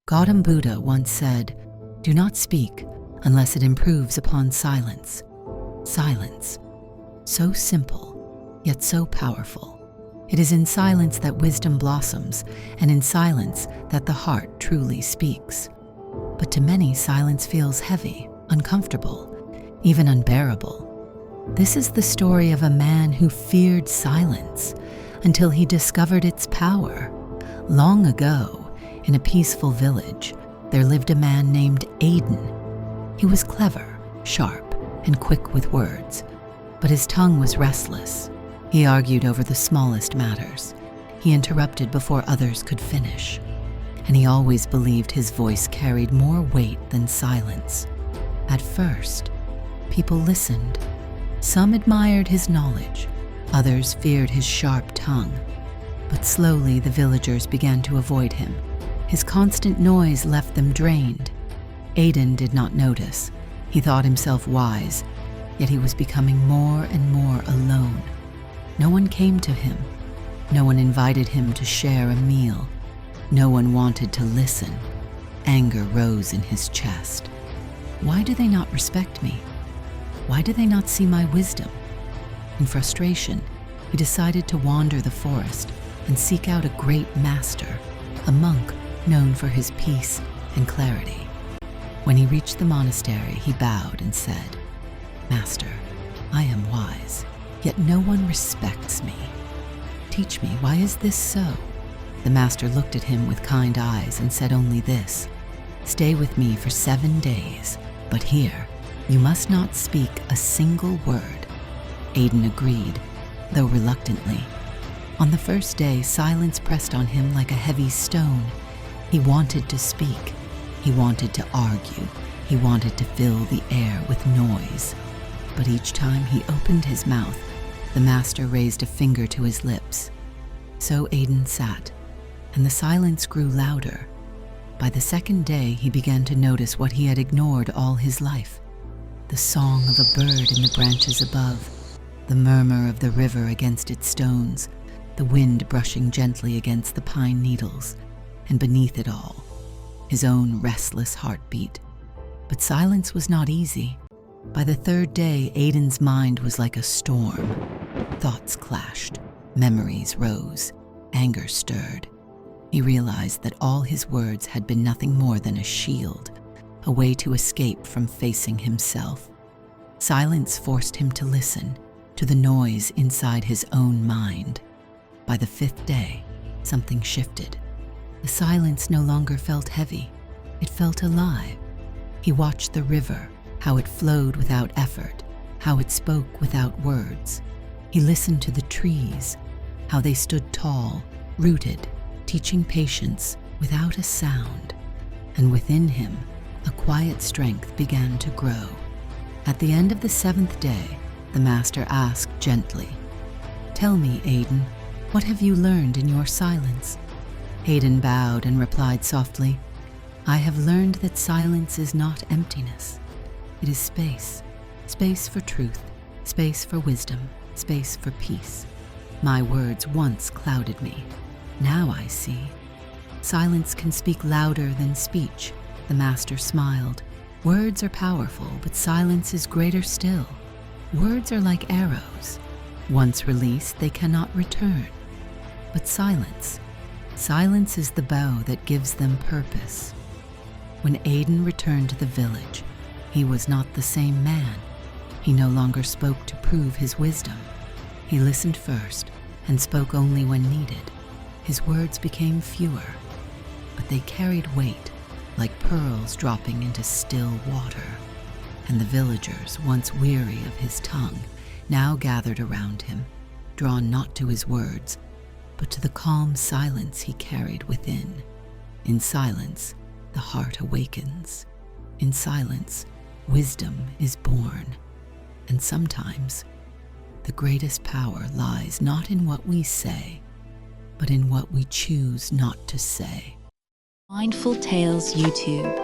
Gautam Buddha once said, "Do not speak unless it improves upon silence." Silence, so simple, yet so powerful. It is in silence that wisdom blossoms, and in silence that the heart truly speaks. But to many, silence feels heavy, uncomfortable, even unbearable. This is the story of a man who feared silence until he discovered its power. Long ago, in a peaceful village, there lived a man named Aiden. He was clever, sharp, and quick with words, but his tongue was restless. He argued over the smallest matters. He interrupted before others could finish, and he always believed his voice carried more weight than silence. At first, people listened. Some admired his knowledge, others feared his sharp tongue. But slowly the villagers began to avoid him. His constant noise left them drained. Aiden did not notice. He thought himself wise, yet he was becoming more and more alone. No one came to him. No one invited him to share a meal. No one wanted to listen. Anger rose in his chest. Why do they not respect me? Why do they not see my wisdom? In frustration, he decided to wander the forest and seek out a great master, a monk known for his peace and clarity. When he reached the monastery, he bowed and said, "Master, I am wise, yet no one respects me. Teach me, why is this so?" The master looked at him with kind eyes and said only this, "Stay with me for 7 days, but here, you must not speak a single word." Aiden agreed, though reluctantly. On the first day, silence pressed on him like a heavy stone. He wanted to speak. He wanted to argue. He wanted to fill the air with noise. But each time he opened his mouth, the master raised a finger to his lips. So Aiden sat, and the silence grew louder. By the second day, he began to notice what he had ignored all his life. The song of a bird in the branches above, the murmur of the river against its stones, the wind brushing gently against the pine needles, and beneath it all, his own restless heartbeat. But silence was not easy. By the third day, Aiden's mind was like a storm. Thoughts clashed, memories rose, anger stirred. He realized that all his words had been nothing more than a shield, a way to escape from facing himself. Silence forced him to listen to the noise inside his own mind. By the 5th day, something shifted. The silence no longer felt heavy. It felt alive. He watched the river, how it flowed without effort, how it spoke without words. He listened to the trees, how they stood tall, rooted, teaching patience without a sound. And within him, a quiet strength began to grow. At the end of the 7th day, the master asked gently, "Tell me, Aiden, what have you learned in your silence?" Aiden bowed and replied softly, "I have learned that silence is not emptiness. It is space. Space for truth, space for wisdom, space for peace. My words once clouded me. Now I see. Silence can speak louder than speech." The master smiled. "Words are powerful, but silence is greater still. Words are like arrows. Once released, they cannot return. But silence is the bow that gives them purpose." When Aiden returned to the village, he was not the same man. He no longer spoke to prove his wisdom. He listened first and spoke only when needed. His words became fewer, but they carried weight like pearls dropping into still water. And the villagers, once weary of his tongue, now gathered around him, drawn not to his words, but to the calm silence he carried within. In silence, the heart awakens. In silence, wisdom is born. And sometimes, the greatest power lies not in what we say, but in what we choose not to say. Mindful Tales YouTube.